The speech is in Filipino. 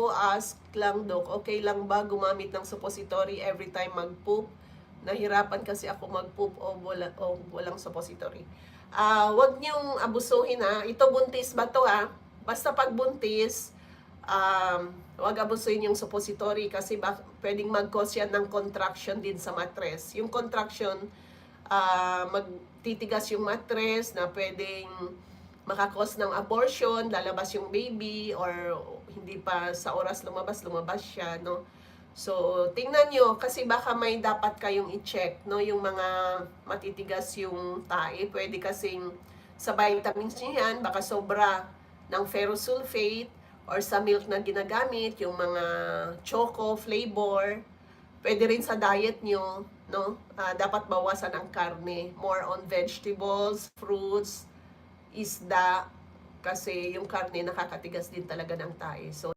ko ask lang, Dok, okay lang ba gumamit ng suppository every time mag-poop? Nahirapan kasi ako mag-poop o walang suppository. Wag niyong abusuhin ha. Ito buntis ba to ha? Basta pag buntis, wag abusuhin yung suppository kasi pwedeng mag-cause yan ng contraction din sa mattress. Yung contraction, magtitigas yung mattress na pwedeng makakos ng abortion, lalabas yung baby, or hindi pa sa oras lumabas siya, no? So, tingnan nyo, kasi baka may dapat kayong i-check, no? Yung mga matitigas yung tae, pwede kasing sa vitamins nyo yan, baka sobra ng ferrous sulfate, or sa milk na ginagamit, yung mga choco flavor, pwede rin sa diet nyo, no? Dapat bawasan ang karne, more on vegetables, fruits, isda, kasi yung karne nakakatigas din talaga ng tae. So,